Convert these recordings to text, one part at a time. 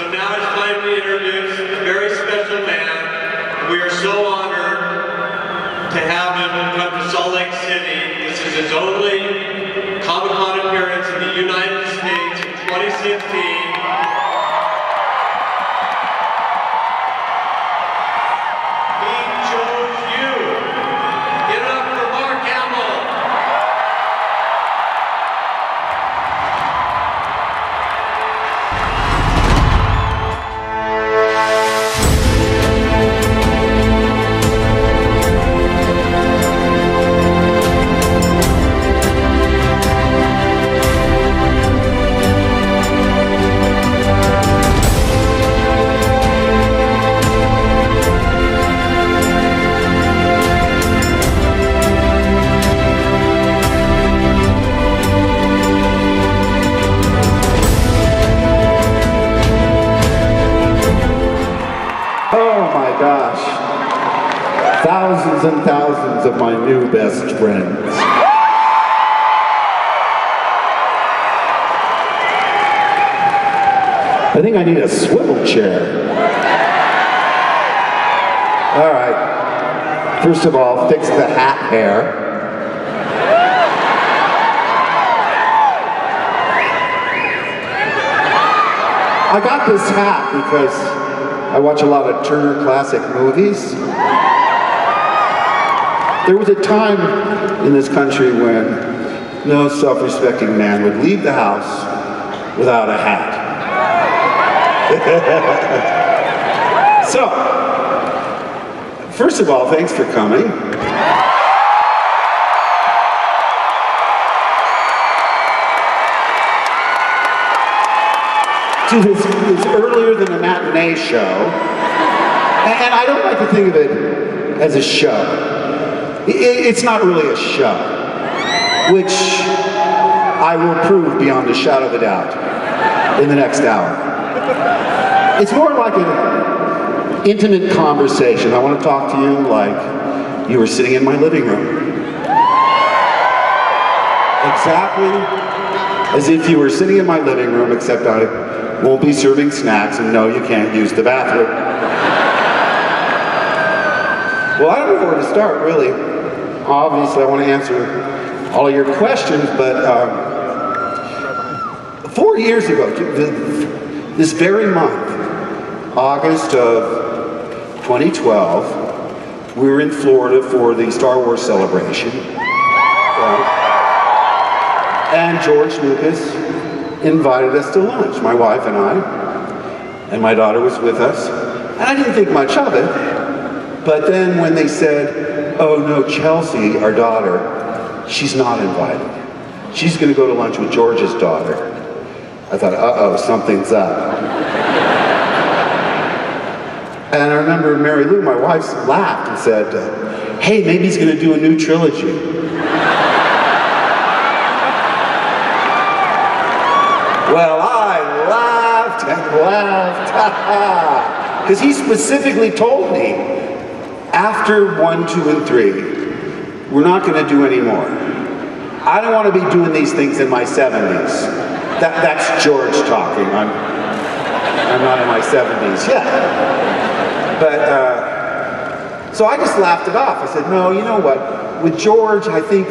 So now it's time to introduce a very special man. We are so honored to have him come to Salt Lake City. This is his only Comic-Con appearance in the United States in 2016. Thousands and thousands of my new best friends. I think I need a swivel chair. All right. First of all, fix the hat hair. I got this hat because I watch a lot of Turner Classic Movies. There was a time in this country when no self-respecting man would leave the house without a hat. So, first of all, thanks for coming. It's earlier than a matinee show, and I don't like to think of it as a show. It's not really a show, which I will prove beyond a shadow of a doubt in the next hour. It's more like an intimate conversation. I want to talk to you like you were sitting in my living room. Exactly as if you were sitting in my living room, except I won't be serving snacks, and no, you can't use the bathroom. Well, I don't know where to start, really. Obviously, I want to answer all of your questions, but 4 years ago, this very month, August of 2012, we were in Florida for the Star Wars celebration. And George Lucas invited us to lunch, my wife and I, and my daughter was with us. And I didn't think much of it, but then when they said, oh no, Chelsea, our daughter, she's not invited. She's gonna go to lunch with George's daughter. I thought, uh-oh, something's up. And I remember Mary Lou, my wife, laughed and said, hey, maybe he's gonna do a new trilogy. Well, I laughed and laughed, because he specifically told me, after 1, 2, and 3, we're not going to do any more. I don't want to be doing these things in my 70s. That's George talking. I'm not in my 70s yet. But, so I just laughed it off. I said, no, you know what? With George, I think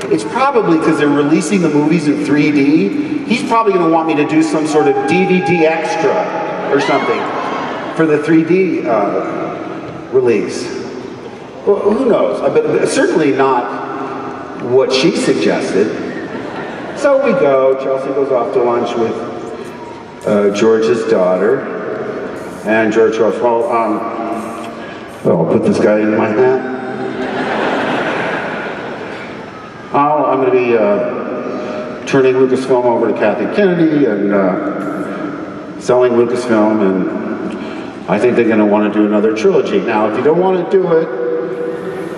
it's probably because they're releasing the movies in 3D. He's probably going to want me to do some sort of DVD extra or something for the 3D release. Well, who knows? But certainly not what she suggested. So we go. Chelsea goes off to lunch with George's daughter. And George goes, well, I'll put this guy in my hat. I'm going to be turning Lucasfilm over to Kathy Kennedy and selling Lucasfilm, and I think they're going to want to do another trilogy. Now, if you don't want to do it,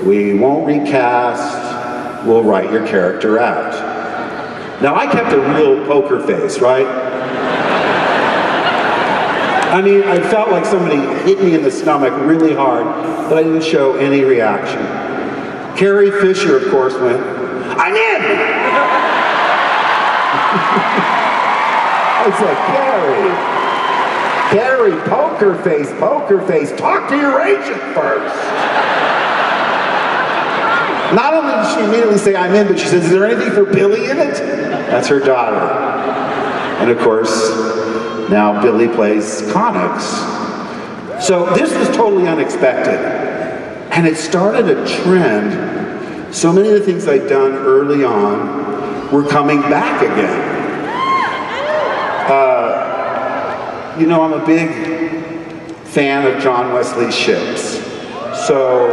we won't recast, we'll write your character out. Now, I kept a real poker face, right? I mean, I felt like somebody hit me in the stomach really hard, but I didn't show any reaction. Carrie Fisher, of course, went, I'm in! I said, Carrie. Carrie, poker face, talk to your agent first. Not only did she immediately say, I'm in, but she says, is there anything for Billy in it? That's her daughter. And of course, now Billy plays Connix. So this was totally unexpected. And it started a trend. So many of the things I'd done early on were coming back again. You know, I'm a big fan of John Wesley's ships. So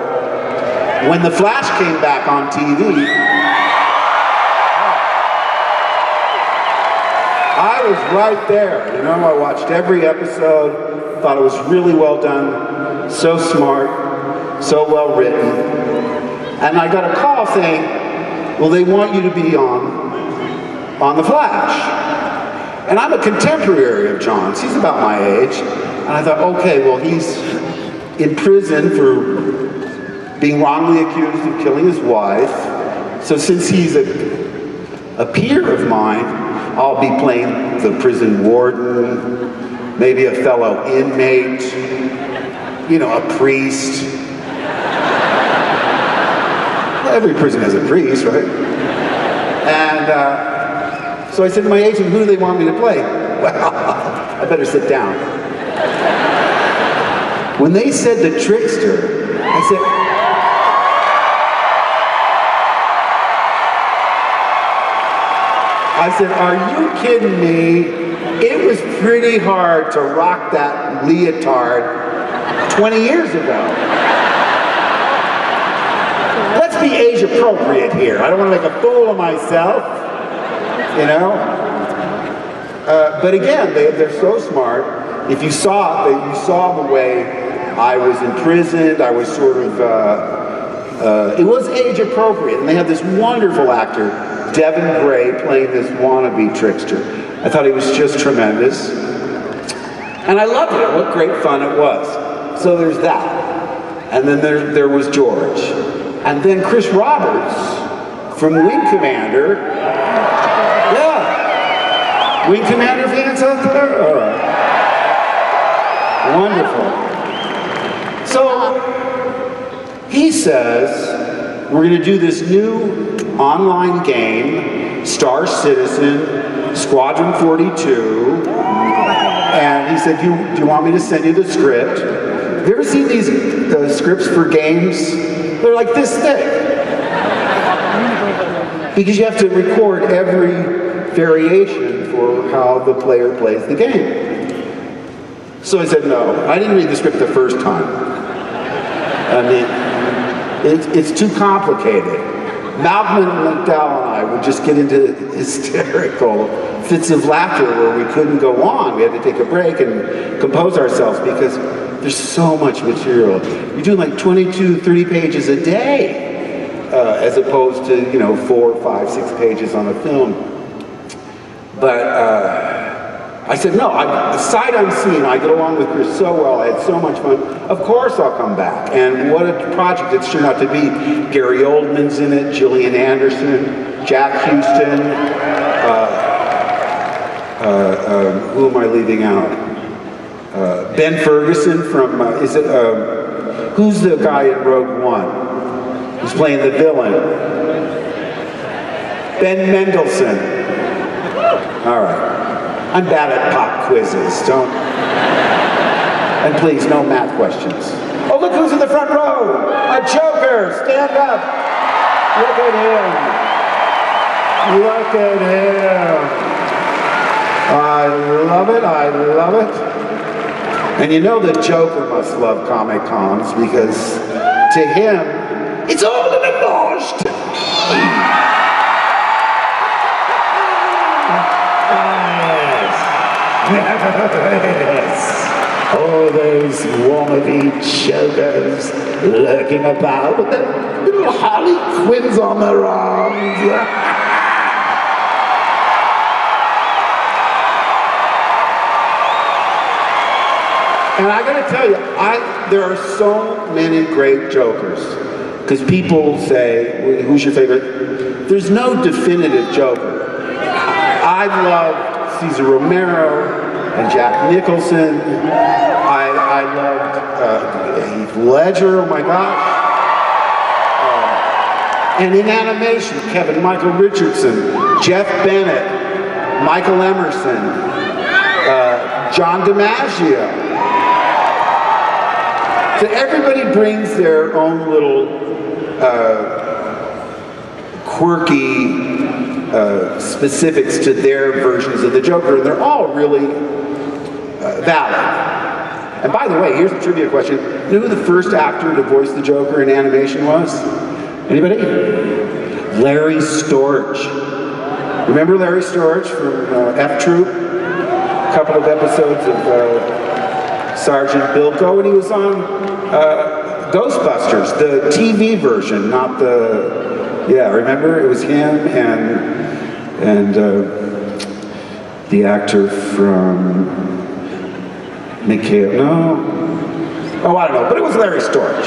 when The Flash came back on TV, I was right there. You know, I watched every episode, thought it was really well done, so smart, so well written. And I got a call saying, well, they want you to be on The Flash. And I'm a contemporary of John's. He's about my age. And I thought, okay, well, he's in prison for being wrongly accused of killing his wife. So since he's a peer of mine, I'll be playing the prison warden, maybe a fellow inmate, you know, a priest. Well, every prison has a priest, right? And so I said to my agent, who do they want me to play? Well, I better sit down. When they said the trickster, I said, are you kidding me? It was pretty hard to rock that leotard 20 years ago. Let's be age appropriate here. I don't want to make a fool of myself. You know? But again, they're so smart. If you saw it, you saw the way I was imprisoned. I was sort of, it was age appropriate. And they had this wonderful actor, Devin Gray, playing this wannabe trickster. I thought he was just tremendous. And I loved it. What great fun it was. So there's that. And then there was George. And then Chris Roberts from Wing Commander. Yeah. Wing Commander fans out there? All right. Wonderful. So he says, we're going to do this new online game, Star Citizen, Squadron 42. And he said, do you want me to send you the script? Have you ever seen these scripts for games? They're like this thick. Because you have to record every variation for how the player plays the game. So I said, no, I didn't read the script the first time. I mean, it's too complicated. Malcolm McDowell and I would just get into hysterical fits of laughter where we couldn't go on. We had to take a break and compose ourselves because there's so much material. You're doing like 22, 30 pages a day. As opposed to, 4, 5, 6 pages on a film. But I said, no, sight unseen, I get along with Chris so well, I had so much fun. Of course I'll come back. And what a project it's turned out to be. Gary Oldman's in it, Gillian Anderson, Jack Houston, who am I leaving out? Ben Ferguson from, who's the guy in Rogue One? Who's playing the villain? Ben Mendelsohn. All right. I'm bad at pop quizzes. And please, no math questions. Oh, look who's in the front row. A Joker. Stand up. Look at him. Look at him. I love it. I love it. And you know the Joker must love Comic Cons because to him, it's all in a wash. Yes. All those wannabe Jokers lurking about with their little Harley Quinns on their arms. And I gotta tell you, there are so many great Jokers. Because people say, who's your favorite? There's no definitive Joker. I've loved Cesar Romero and Jack Nicholson. I loved Heath Ledger, oh my gosh. And in animation, Kevin Michael Richardson, Jeff Bennett, Michael Emerson, John DiMaggio. So everybody brings their own little quirky specifics to their versions of the Joker, and they're all really valid. And by the way, here's a trivia question. You know who the first actor to voice the Joker in animation was? Anybody? Larry Storch. Remember Larry Storch from F Troop? A couple of episodes of Sergeant Bilko, and he was on Ghostbusters, the TV version, not the, yeah, remember? It was him and the actor from Mikhail, no? Oh, I don't know, but it was Larry Storch.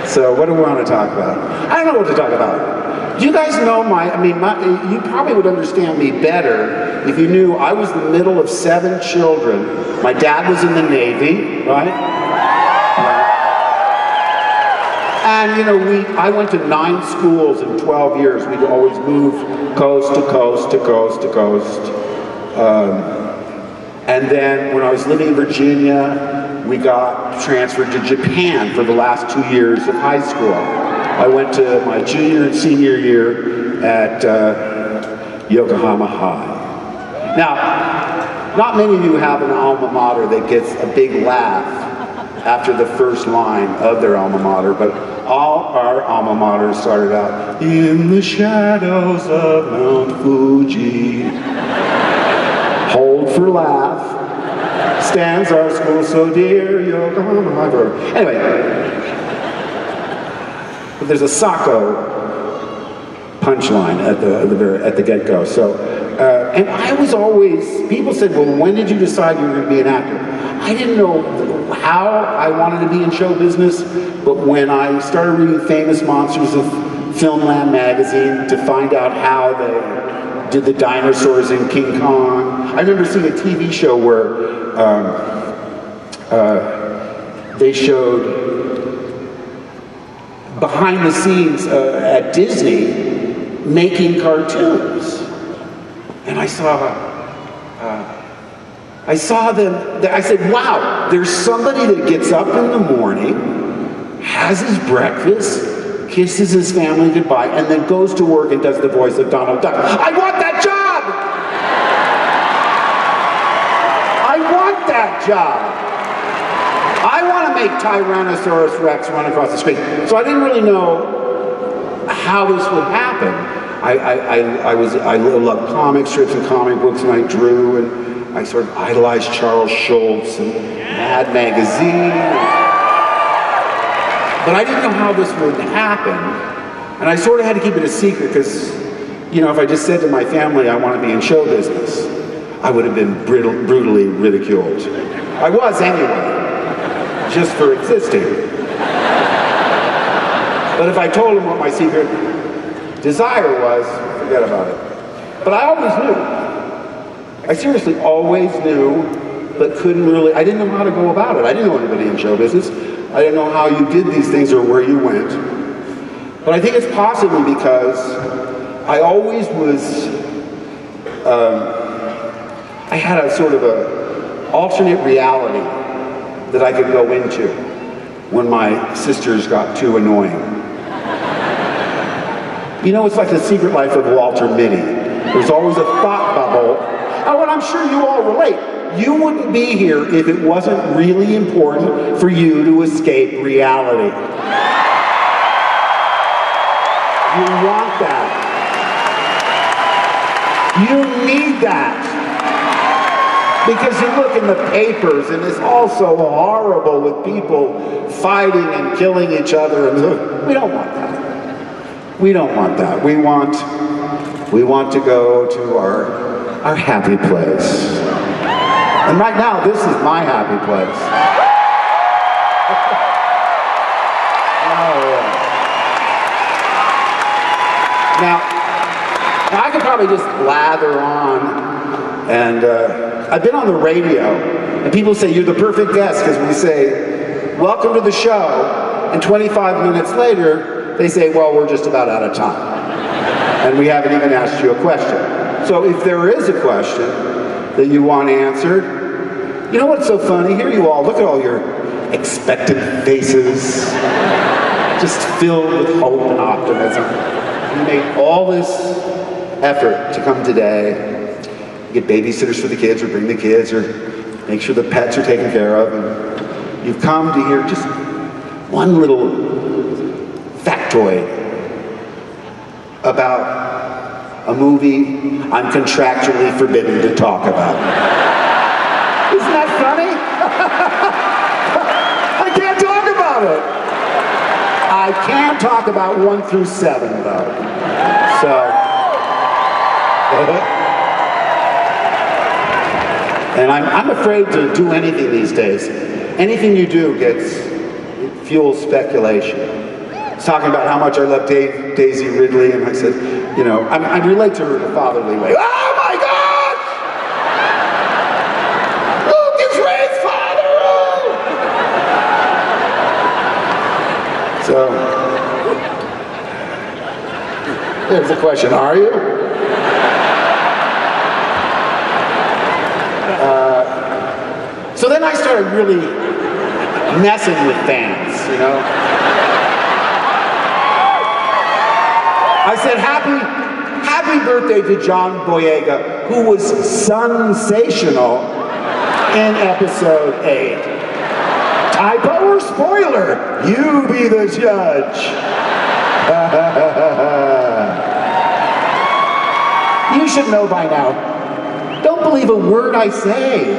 So what do we want to talk about? I don't know what to talk about. Do you guys know you probably would understand me better if you knew I was the middle of 7 children. My dad was in the Navy, right? And you know, I went to 9 schools in 12 years. We'd always move coast to coast to coast to coast. And then when I was living in Virginia, we got transferred to Japan for the last 2 years of high school. I went to my junior and senior year at Yokohama High. Now, not many of you have an alma mater that gets a big laugh after the first line of their alma mater, but all our alma maters started out, in the shadows of Mount Fuji. Hold for laugh. Stands our school so dear, Yokohama High. Anyway, but there's a Sacco punchline at the get-go. So, and I was always, people said, well, when did you decide you were going to be an actor? I didn't know how I wanted to be in show business, but when I started reading Famous Monsters of Filmland magazine to find out how they did the dinosaurs in King Kong. I remember seeing a TV show where they showed behind the scenes at Disney making cartoons. And I saw them, I said, wow, there's somebody that gets up in the morning, has his breakfast, kisses his family goodbye, and then goes to work and does the voice of Donald Duck. I want that job! I want that job! I want to make Tyrannosaurus Rex run across the screen. So I didn't really know how this would happen. I loved comic strips and comic books, and I drew, and I sort of idolized Charles Schultz and Mad Magazine. But I didn't know how this would happen, and I sort of had to keep it a secret because, you know, if I just said to my family I want to be in show business, I would have been brutally ridiculed. I was anyway, just for existing. But if I told them what my secret desire was, forget about it. But I always knew. I seriously always knew, but couldn't really, I didn't know how to go about it. I didn't know anybody in show business. I didn't know how you did these things or where you went. But I think it's possibly because I always was, I had a sort of a alternate reality that I could go into when my sisters got too annoying. You know, it's like the secret life of Walter Mitty. There's always a thought bubble. Oh, and I'm sure you all relate. You wouldn't be here if it wasn't really important for you to escape reality. You want that. You need that. Because you look in the papers and it's all so horrible with people fighting and killing each other. And we don't want that. We don't want that. We want to go to our happy place. And right now, this is my happy place. Oh, yeah. Now, I could probably just blather on, and I've been on the radio, and people say you're the perfect guest because we say, welcome to the show, and 25 minutes later, they say, well, we're just about out of time. And we haven't even asked you a question. So if there is a question that you want answered, you know what's so funny? Here you all, look at all your expectant faces, just filled with hope and optimism. You made all this effort to come today, get babysitters for the kids, or bring the kids, or make sure the pets are taken care of. And you've come to hear just one little factoid about a movie I'm contractually forbidden to talk about. Isn't that funny? I can't talk about it. I can talk about 1 through 7, though. So. And I'm afraid to do anything these days. Anything you do fuels speculation. I was talking about how much I love Daisy Ridley, and I said, you know, I relate to her in a fatherly way. Oh my God! Luke is Ray's father! Oh! So, there's the question, are you? So then I started really messing with fans, you know? I said, happy birthday to John Boyega, who was sensational in episode 8. Typo or spoiler? You be the judge. You should know by now. Don't believe a word I say.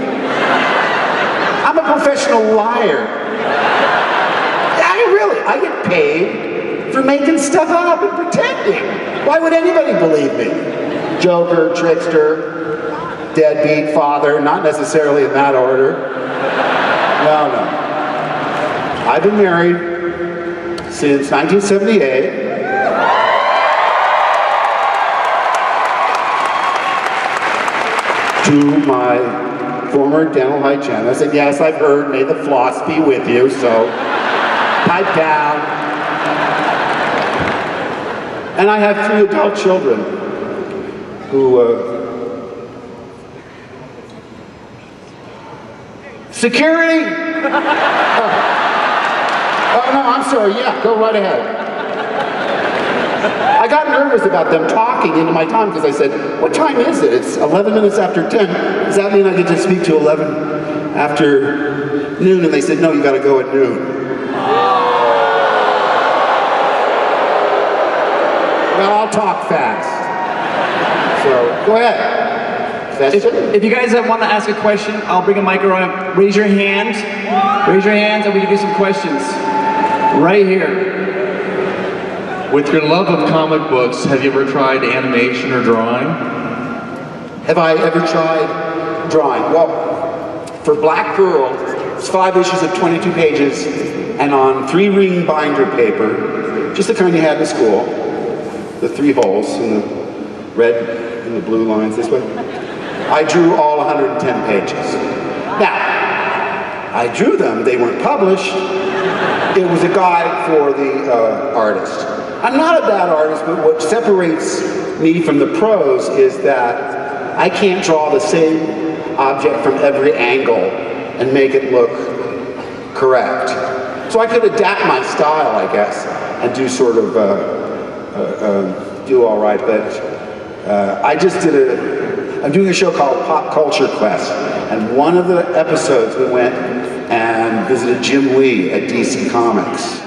I'm a professional liar. I get paid for making stuff up and pretending. Why would anybody believe me? Joker, trickster, deadbeat, father, not necessarily in that order. No. I've been married since 1978. To my former dental hygienist, and yes, I've heard, may the floss be with you, so pipe down. And I have 3 adult children who, security? Oh no, I'm sorry, yeah, go right ahead. I got nervous about them talking into my time because I said, what time is it? It's 11 minutes after 10. Does that mean I get to speak to 11 after noon? And they said, no, you got to go at noon. Well, I'll talk fast. So, go ahead. If you guys want to ask a question, I'll bring a mic around. Raise your hand. Raise your hands and we can do some questions. Right here. With your love of comic books, have you ever tried animation or drawing? Have I ever tried drawing? Well, for Black Pearl, it's 5 issues of 22 pages, and on 3-ring binder paper, just the kind you had in school, the 3 holes in the red and the blue lines this way. I drew all 110 pages. Now, I drew them, they weren't published. It was a guide for the artist. I'm not a bad artist, but what separates me from the pros is that I can't draw the same object from every angle and make it look correct. So I could adapt my style, I guess, and do sort of, do all right, but I just I'm doing a show called Pop Culture Quest, and one of the episodes we went and visited Jim Lee at DC Comics.